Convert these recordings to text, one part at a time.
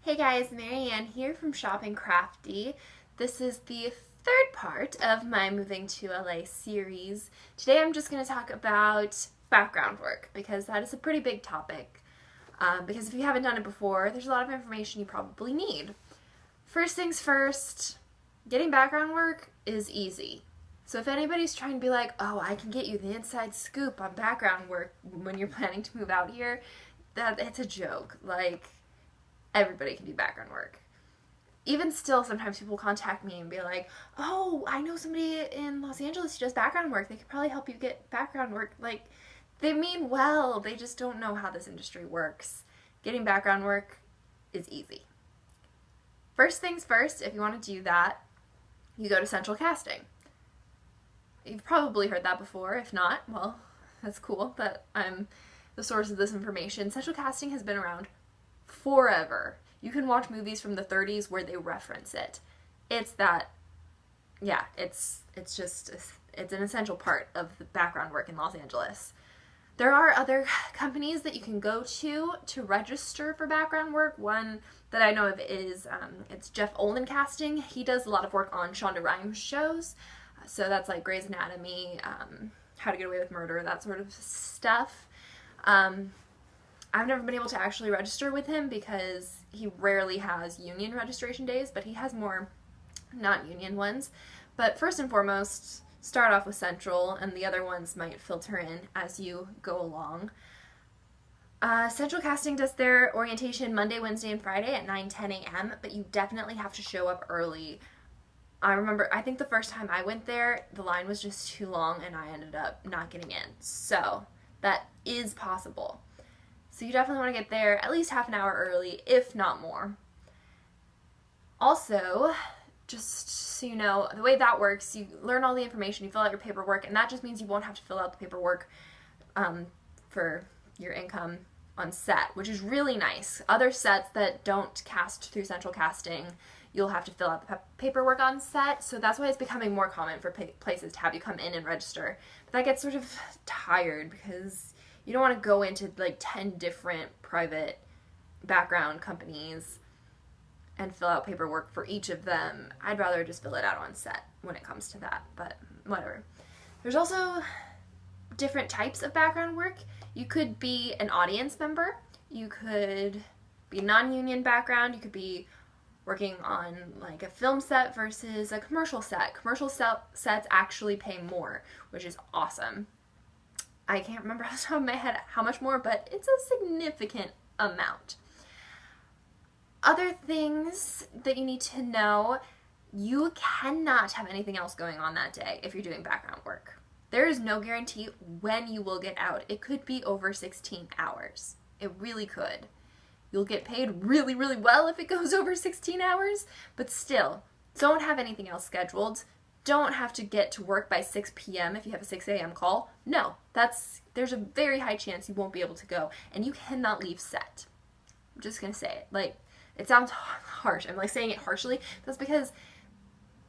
Hey guys, Marianne here from Shopping Crafty. This is the third part of my Moving to LA series. Today I'm just going to talk about background work because that is a pretty big topic. Because if you haven't done it before, there's a lot of information you probably need. First things first, getting background work is easy. So if anybody's trying to be like, oh, I can get you the inside scoop on background work when you're planning to move out here, it's a joke. Everybody can do background work. Even still, sometimes people contact me and be like, oh, I know somebody in Los Angeles who does background work. They could probably help you get background work. They mean well. They just don't know how this industry works. Getting background work is easy. First things first, if you want to do that, you go to Central Casting. You've probably heard that before. If not, well, that's cool that I'm the source of this information. Central Casting has been around forever. You can watch movies from the 30s where they reference it. It's an essential part of the background work in Los Angeles. There are other companies that you can go to register for background work. One that I know of is it's Jeff Olin Casting. He does a lot of work on Shonda Rhimes shows. So that's like Grey's Anatomy, How to Get Away with Murder, that sort of stuff. I've never been able to actually register with him because he rarely has union registration days, but he has more non-union ones. But first and foremost, start off with Central, and the other ones might filter in as you go along. Central Casting does their orientation Monday, Wednesday, and Friday at 9-10 a.m., but you definitely have to show up early. I think the first time I went there, the line was just too long and I ended up not getting in. So that is possible. So you definitely want to get there at least half an hour early, if not more. Also, just so you know, the way that works, you learn all the information, you fill out your paperwork, and that just means you won't have to fill out the paperwork for your income on set, which is really nice. Other sets that don't cast through Central Casting, you'll have to fill out the paperwork on set, so that's why it's becoming more common for places to have you come in and register. But that gets sort of tired because you don't want to go into 10 different private background companies and fill out paperwork for each of them. I'd rather just fill it out on set when it comes to that, but whatever. There's also different types of background work. You could be an audience member, you could be non-union background, you could be working on a film set versus a commercial set. Commercial sets actually pay more, which is awesome. I can't remember off the top of my head how much more, but it's a significant amount. Other things that you need to know, you cannot have anything else going on that day if you're doing background work. There is no guarantee when you will get out. It could be over 16 hours. It really could. You'll get paid really, really well if it goes over 16 hours, but still, don't have anything else scheduled. Don't have to get to work by 6 p.m. if you have a 6 a.m. call. No, there's a very high chance you won't be able to go, and you cannot leave set. I'm just gonna say it. It sounds harsh. I'm saying it harshly. That's because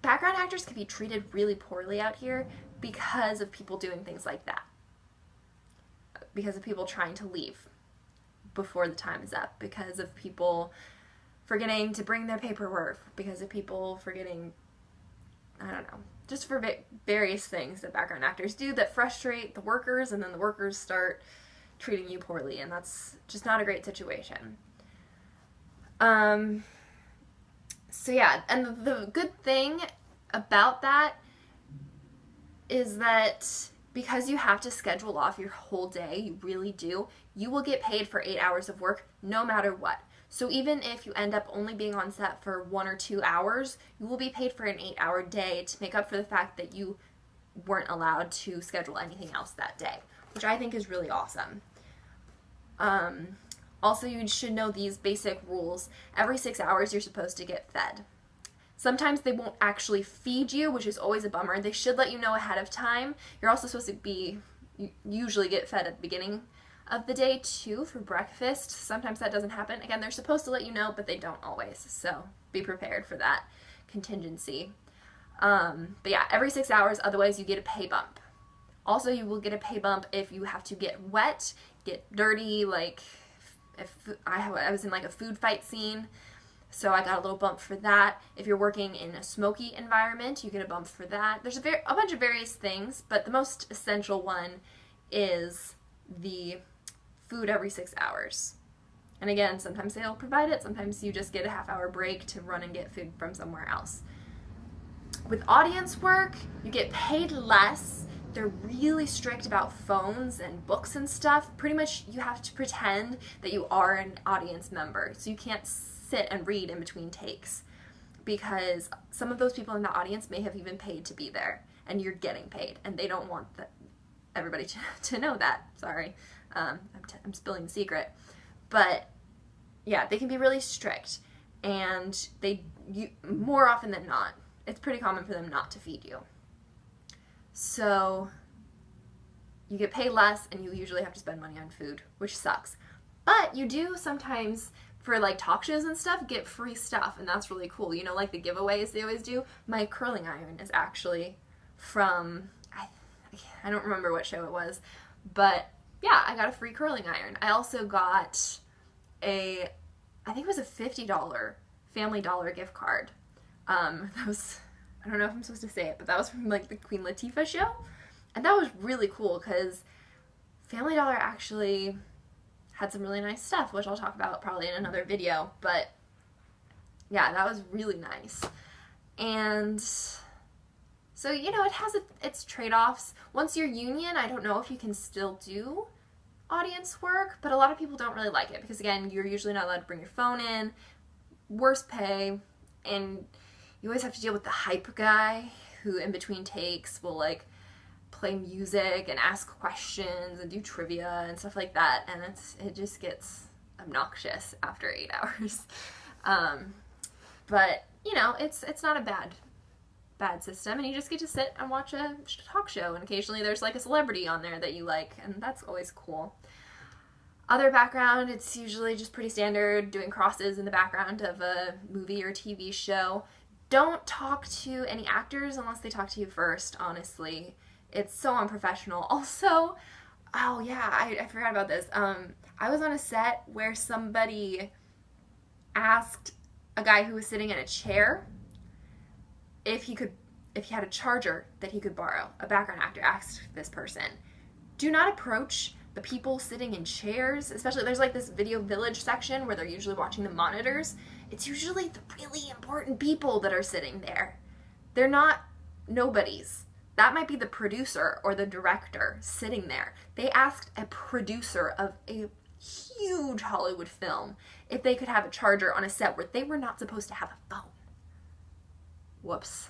background actors can be treated really poorly out here because of people doing things like that. Because of people trying to leave before the time is up. Because of people forgetting to bring their paperwork. Because of people forgetting, I don't know, just for various things that background actors do that frustrate the workers, and then the workers start treating you poorly, and that's just not a great situation. So yeah, and the good thing about that is that because you have to schedule off your whole day, you really do, you will get paid for 8 hours of work no matter what. So even if you end up only being on set for 1 or 2 hours, you will be paid for an 8-hour day to make up for the fact that you weren't allowed to schedule anything else that day, which I think is really awesome. Also, you should know these basic rules. Every 6 hours, you're supposed to get fed. Sometimes they won't actually feed you, which is always a bummer. They should let you know ahead of time. You're also supposed to usually get fed at the beginning of the day too for breakfast. Sometimes that doesn't happen. Again, they're supposed to let you know, but they don't always. So be prepared for that contingency. But yeah, every 6 hours, otherwise you get a pay bump. Also, you will get a pay bump if you have to get wet, get dirty, like if I was in like a food fight scene, So I got a little bump for that. If you're working in a smoky environment, you get a bump for that. There's a bunch of various things, but the most essential one is the food every 6 hours. And again, sometimes they'll provide it, sometimes you just get a half-hour break to run and get food from somewhere else. With audience work, you get paid less. They're really strict about phones and books and stuff. Pretty much you have to pretend that you are an audience member. So you can't sit and read in between takes, because some of those people in the audience may have even paid to be there, and you're getting paid, and they don't want everybody to know that. Sorry, I'm spilling the secret. But yeah, they can be really strict, and more often than not, it's pretty common for them not to feed you. So you get paid less, and you usually have to spend money on food, which sucks. But you do sometimes, for like talk shows and stuff, get free stuff, and that's really cool. You know, like the giveaways they always do. My curling iron is actually from, I don't remember what show it was, but yeah, I got a free curling iron. I also got I think it was a $50 Family Dollar gift card. That was, I don't know if I'm supposed to say it, but that was from like the Queen Latifah show, and that was really cool because Family Dollar actually had some really nice stuff, which I'll talk about probably in another video, but yeah, that was really nice. And so, you know, it has its trade-offs. Once you're union, I don't know if you can still do audience work, but a lot of people don't really like it because, again, you're usually not allowed to bring your phone in, worse pay, and you always have to deal with the hype guy who in between takes will like play music and ask questions and do trivia and stuff like that, and it just gets obnoxious after 8 hours. But you know, it's not a bad system, and you just get to sit and watch a talk show, and occasionally there's like a celebrity on there that you like, and that's always cool. Other background, it's usually just pretty standard, doing crosses in the background of a movie or TV show. Don't talk to any actors unless they talk to you first, honestly. It's so unprofessional. Also, oh yeah, I forgot about this. I was on a set where somebody asked a guy who was sitting in a chair if he had a charger that he could borrow. A background actor asked this person. Do not approach the people sitting in chairs, especially there's like this video village section where they're usually watching the monitors. It's usually the really important people that are sitting there. They're not nobodies. That might be the producer or the director sitting there. They asked a producer of a huge Hollywood film if they could have a charger on a set where they were not supposed to have a phone. Whoops.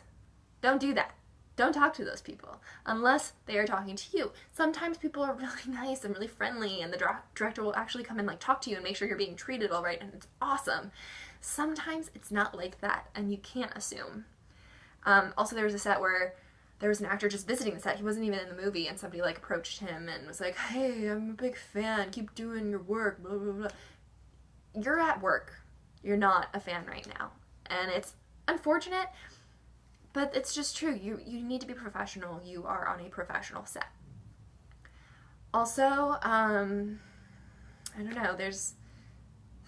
Don't do that. Don't talk to those people unless they are talking to you. Sometimes people are really nice and really friendly, and the director will actually come and like talk to you and make sure you're being treated all right, and it's awesome. Sometimes it's not like that, and you can't assume. Also, there was a set where there was an actor just visiting the set. He wasn't even in the movie, and somebody like approached him and was like, "Hey, I'm a big fan. Keep doing your work, blah, blah, blah." You're at work. You're not a fan right now. And it's unfortunate, but it's just true. You need to be professional. You are on a professional set. Also, I don't know,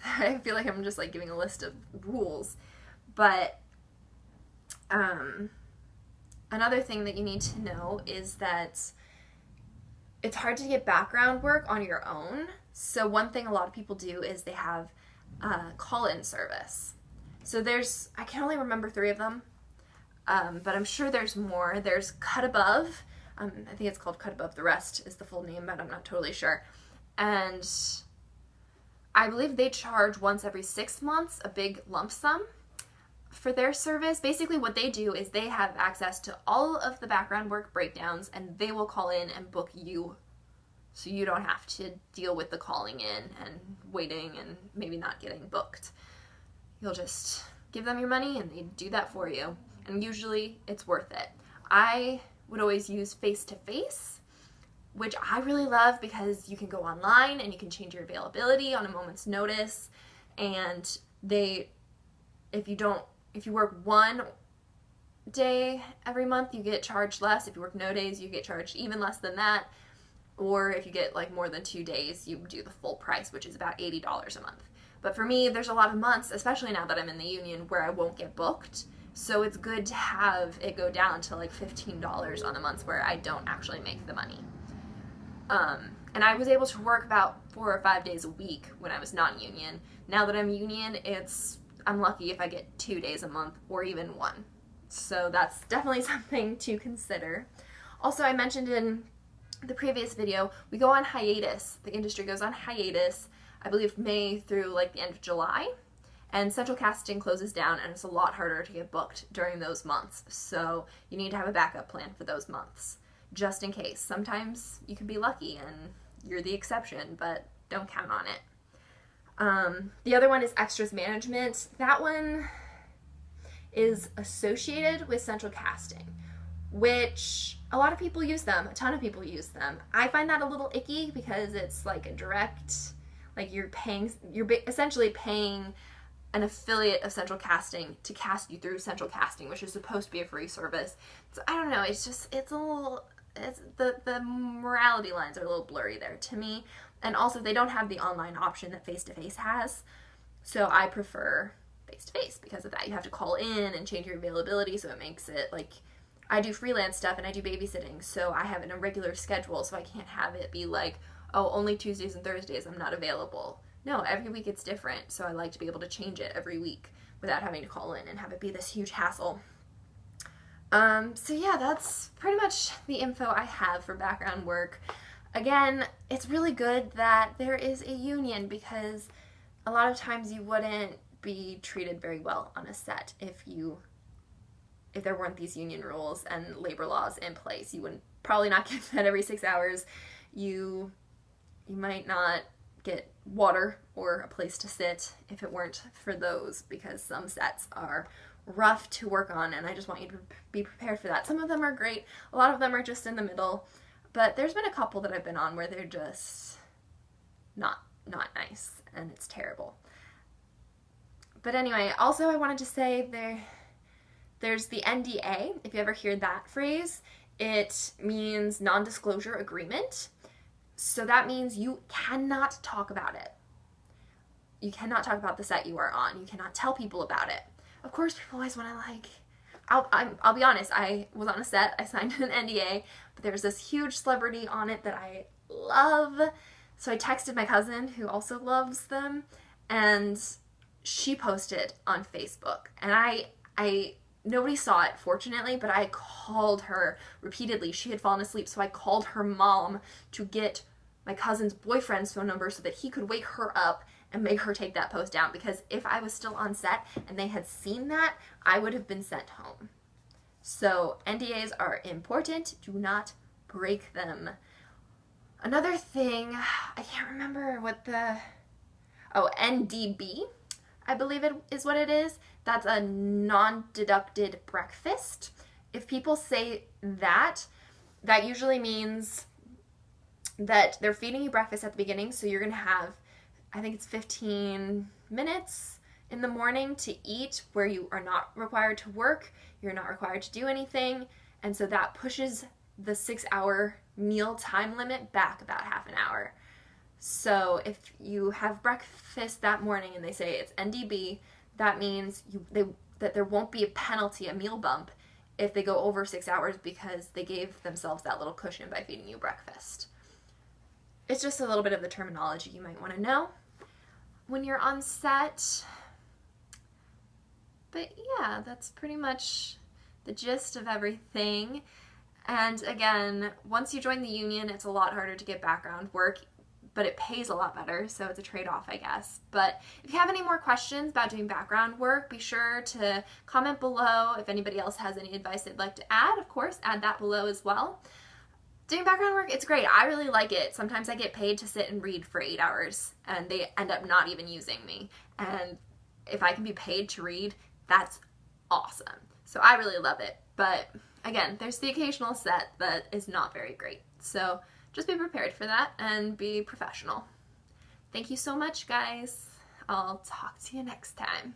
I feel like I'm just like giving a list of rules, but another thing that you need to know is that it's hard to get background work on your own. So one thing a lot of people do is they have a call-in service. So I can only remember 3 of them, but I'm sure there's more. There's Cut Above. I think it's called Cut Above the Rest is the full name, but I'm not totally sure. And I believe they charge once every 6 months a big lump sum for their service. Basically what they do is they have access to all of the background work breakdowns, and they will call in and book you, so you don't have to deal with the calling in and waiting and maybe not getting booked. You'll just give them your money and they do that for you, and usually it's worth it. I would always use face-to-face, which I really love because you can go online and you can change your availability on a moment's notice, and if you work 1 day every month, you get charged less. If you work no days, you get charged even less than that. Or if you get like more than 2 days, you do the full price, which is about $80 a month. But for me, there's a lot of months, especially now that I'm in the union, where I won't get booked. So it's good to have it go down to like $15 on the months where I don't actually make the money. And I was able to work about 4 or 5 days a week when I was not union. Now that I'm union, I'm lucky if I get 2 days a month or even 1. So that's definitely something to consider. Also, I mentioned in the previous video, we go on hiatus. The industry goes on hiatus, I believe May through like the end of July. And central casting closes down, and it's a lot harder to get booked during those months. So you need to have a backup plan for those months, just in case. Sometimes you can be lucky and you're the exception, but don't count on it. The other one is extras management. That one is associated with central casting, which a lot of people use them. A ton of people use them. I find that a little icky because it's like a direct, like you're essentially paying an affiliate of central casting to cast you through central casting, which is supposed to be a free service. So I don't know, the morality lines are a little blurry there to me. And also they don't have the online option that face-to-face has. So I prefer face-to-face because of that. You have to call in and change your availability, so it makes it like, I do freelance stuff and I do babysitting, so I have an irregular schedule, so I can't have it be like, oh, only Tuesdays and Thursdays I'm not available. No, every week it's different, so I like to be able to change it every week without having to call in and have it be this huge hassle. So yeah, that's pretty much the info I have for background work. Again, it's really good that there is a union because a lot of times you wouldn't be treated very well on a set if there weren't these union rules and labor laws in place. You wouldn't probably not get fed every 6 hours. You might not get water or a place to sit if it weren't for those, because some sets are rough to work on, and I just want you to be prepared for that. Some of them are great, a lot of them are just in the middle, but there's been a couple that I've been on where they're just not nice, and it's terrible. But anyway, also I wanted to say there's the NDA. If you ever hear that phrase, it means non-disclosure agreement. So that means you cannot talk about it. You cannot talk about the set you are on. You cannot tell people about it. Of course, people always want to I'll be honest, I was on a set, I signed an NDA, but there was this huge celebrity on it that I love. So I texted my cousin, who also loves them, and she posted on Facebook. And nobody saw it, fortunately, but I called her repeatedly. She had fallen asleep, so I called her mom to get my cousin's boyfriend's phone number so that he could wake her up and make her take that post down, because if I was still on set and they had seen that, I would have been sent home. So NDAs are important. Do not break them. Another thing, I can't remember what NDB, I believe it is what it is. That's a non-deducted breakfast. If people say that, that usually means that they're feeding you breakfast at the beginning, so you're going to have, I think it's 15 minutes in the morning to eat where you are not required to work, you're not required to do anything, and so that pushes the 6-hour meal time limit back about half an hour. So if you have breakfast that morning and they say it's NDB, that means that there won't be a penalty, a meal bump, if they go over 6 hours because they gave themselves that little cushion by feeding you breakfast. It's just a little bit of the terminology you might want to know when you're on set. But yeah, that's pretty much the gist of everything. And again, once you join the union, it's a lot harder to get background work, but it pays a lot better, so it's a trade-off, I guess. But if you have any more questions about doing background work, be sure to comment below. If anybody else has any advice they'd like to add, of course, add that below as well. Doing background work, it's great. I really like it. Sometimes I get paid to sit and read for 8 hours, and they end up not even using me. And if I can be paid to read, that's awesome. So I really love it. But again, there's the occasional set that is not very great. So just be prepared for that and be professional. Thank you so much, guys. I'll talk to you next time.